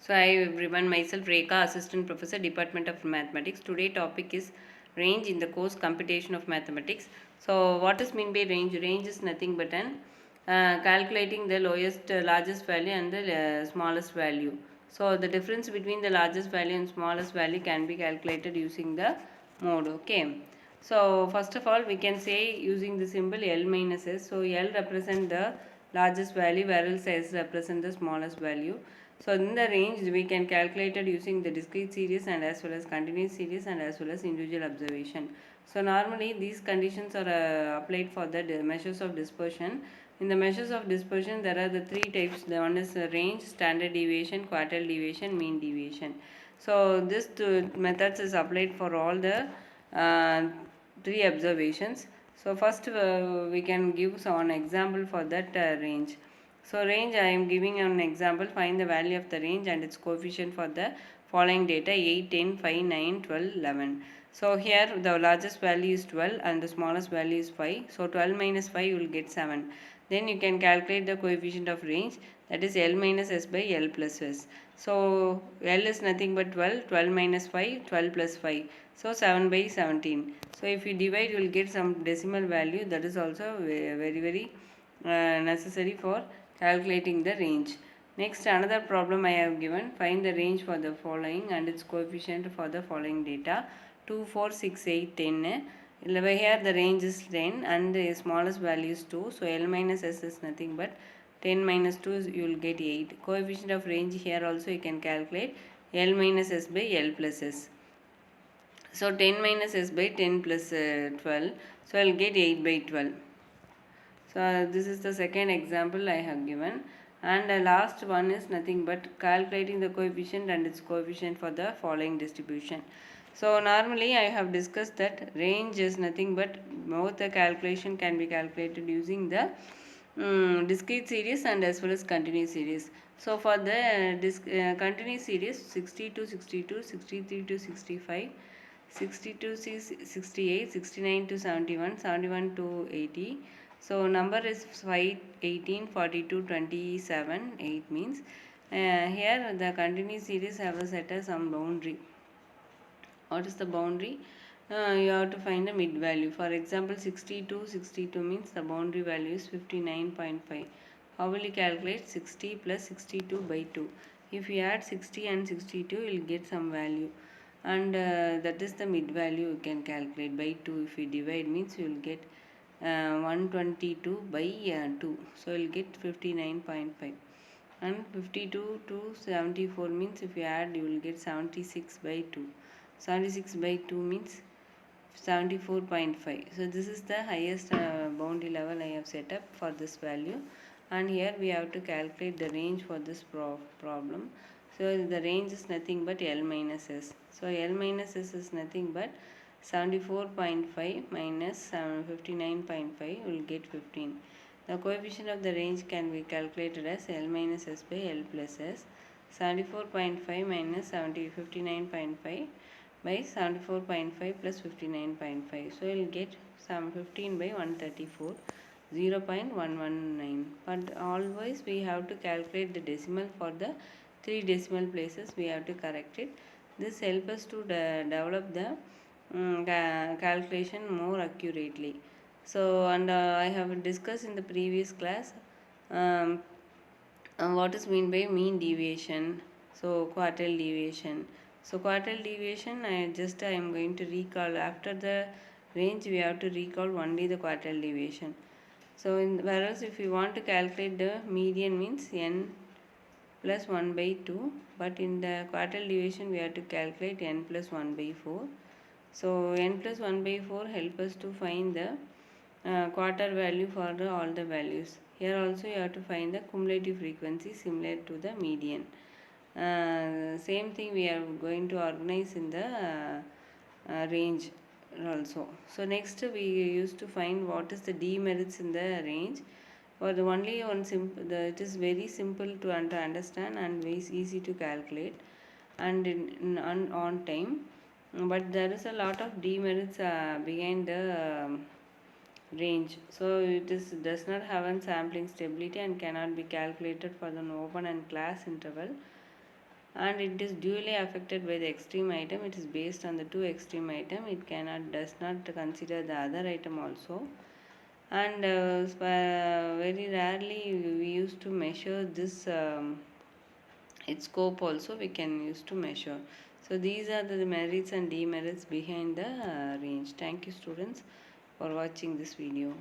So hi everyone, myself Rekha, Assistant Professor, Department of Mathematics. Today topic is range in the course Computation of Mathematics. So what is mean by range? Range is nothing but an calculating the largest value and the smallest value. So the difference between the largest value and smallest value can be calculated using the mode. Okay. So first of all, we can say using the symbol L minus S. So L represent the largest value, whereas S represent the smallest value. So in the range, we can calculate it using the discrete series and as well as continuous series and as well as individual observation. So normally these conditions are applied for the measures of dispersion. In the measures of dispersion, there are the three types. The one is range, standard deviation, quartile deviation, mean deviation. So this two methods is applied for all the uh, three observations. So first we can give one example for that range. So range, I am giving an example. Find the value of the range and its coefficient for the following data 8, 10, 5, 9, 12, 11. So here the largest value is 12 and the smallest value is 5. So 12 minus 5 you will get 7. Then you can calculate the coefficient of range, that is L minus S by L plus S. So L is nothing but 12, 12 minus 5, 12 plus 5. So 7 by 17. So if you divide you will get some decimal value, that is also very necessary for calculating the range. Next, another problem I have given. Find the range for the following and its coefficient for the following data 2, 4, 6, 8, 10. Here the range is 10 and the smallest value is 2. So L minus S is nothing but 10 minus 2 you will get 8. Coefficient of range here also you can calculate L minus S by L plus S. So 10 minus S by 10 plus 12. So I will get 8 by 12. So this is the second example I have given, and the last one is nothing but calculating the coefficient and its coefficient for the following distribution. So normally I have discussed that range is nothing but both the calculation can be calculated using the discrete series and as well as continuous series. So for the continuous series 60 to 62, 63 to 65, 60 to 68, 69 to 71, 71 to 80. So number is 5, 18, 42, 27, 8 means here the continuous series have a set as some boundary. What is the boundary? You have to find the mid value. For example, 62, 62 means the boundary value is 59.5. How will you calculate 60 plus 62 by 2? If you add 60 and 62, you will get some value. And that is the mid value you can calculate by 2. If you divide means you will get 122 by 2. So you will get 59.5. And 52 to 74 means if you add you will get 76 by 2. 76 by 2 means 74.5. So this is the highest boundary level I have set up for this value, and here we have to calculate the range for this problem. So the range is nothing but L minus S. So L minus S is nothing but 74.5 minus 59.5 will get 15. The coefficient of the range can be calculated as L minus S by L plus S. 74.5 minus 59.5 by 74.5 plus 59.5. So you will get some 15 by 134, 0.119. But always we have to calculate the decimal for the 3 decimal places. We have to correct it. This helps us to develop the calculation more accurately. So and I have discussed in the previous class um, what is mean by mean deviation. So quartile deviation. So quartile deviation I am going to recall after the range we have to recall only the quartile deviation. So whereas if you want to calculate the median means n plus 1 by 2, but in the quartile deviation we have to calculate n plus 1 by 4. So n plus 1 by 4 help us to find the quarter value for all the values. Here also you have to find the cumulative frequency similar to the median. Same thing we are going to organize in the range also. So next we used to find what is the demerits in the range. For the only one it is very simple to understand and very easy to calculate and on time. But there is a lot of demerits behind the range. So it does not have a sampling stability and cannot be calculated for the open and class interval. and it is duly affected by the extreme item. It is based on the two extreme item. It does not consider the other item also. And very rarely we used to measure this its scope also we can use to measure. So these are the merits and demerits behind the range. Thank you students for watching this video.